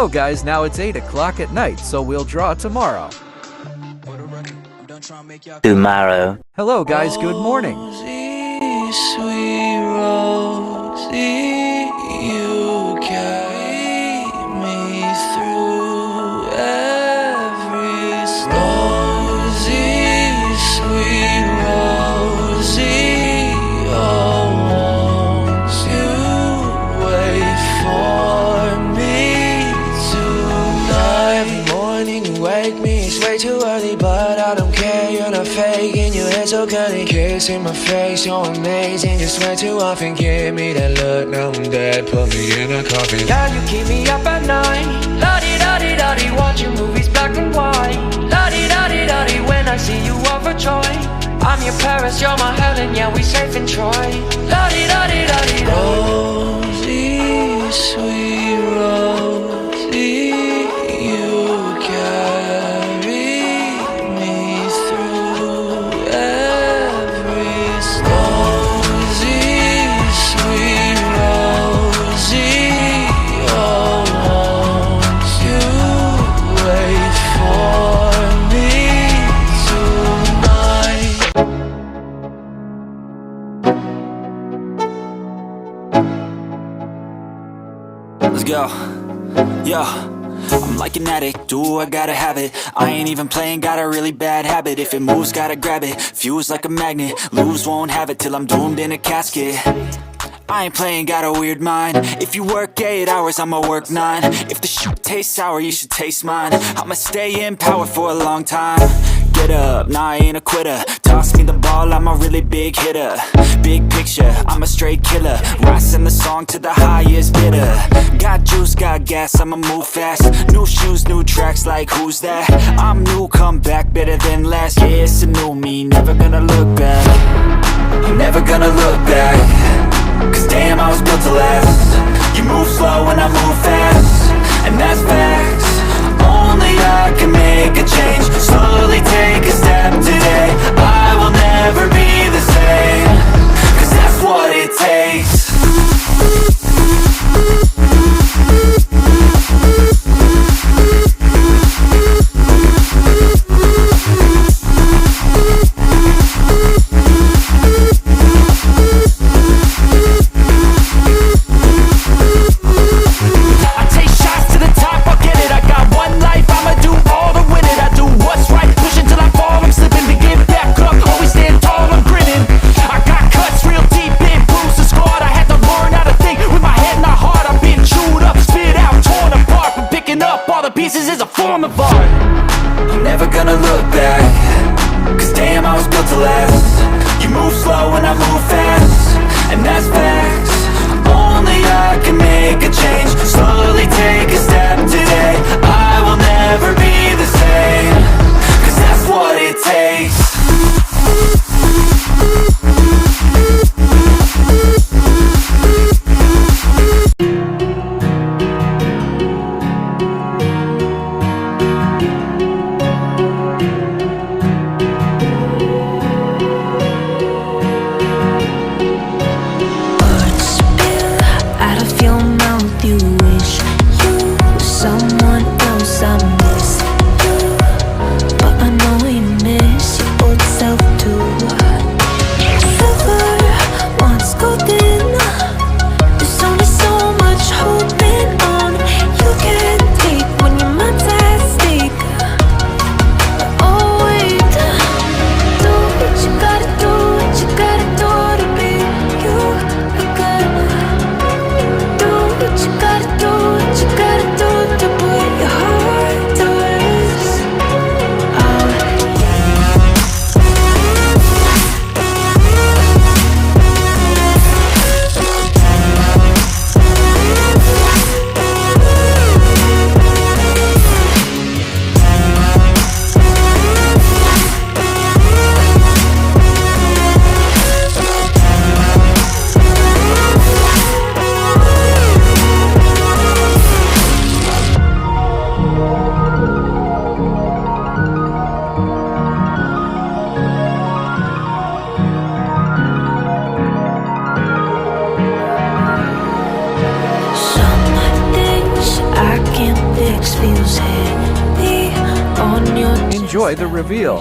Hello guys, now it's 8 o'clock at night, so we'll draw tomorrow. Tomorrow. Hello guys, good morning. Rosie, sweet Rosie, you carry me through every storm. Rosie, sweet Rosie, oh, won't you wait for me tonight? Every morning you wake me, it's way too early, but I don't care, you're not faking, your head so curly. Kissing my face, you're amazing, you swear too often. Give me that look, now I'm dead, put me in a coffin. Girl, you keep me up at night, la-di-da-di-da-di, watching movies black and white, la-di-da-di-da-di, when I see you overjoyed. I'm your Paris, you're my Helen, yeah, we safe in Troy, la-di-da-di-da-di. Rosie, sweet Rosie, you carry me through every storm. Rosie, sweet Rosie, oh, won't you wait for me tonight? Let's go. Yo, I'm like an addict, do I gotta have it. I ain't even playing, got a really bad habit. If it moves, gotta grab it, fuse like a magnet. Lose, won't have it till I'm doomed in a casket. I ain't playing, got a weird mind. If you work 8 hours, I'ma work 9. If the shit tastes sour, you should taste mine. I'ma stay in power for a long time. Get up, nah, I ain't a quitter. Toss me the ball, I'm a really big hitter. Big picture, I'm a straight killer. Rising the song to the highest bidder. Got juice, got gas, I'ma move fast. New shoes, new tracks, like who's that? I'm new, come back, better than last. Yeah, it's a new me, never gonna look back. I'm never gonna look back, cause damn, I was built to last. You move slow and I move fast, and that's facts. Only I can make a change. Slowly take a step today. I will never be the same, cause that's what it takes. I'ma do all to win it. I do what's right, pushing till I fall. I'm slipping to get back enjoy the reveal.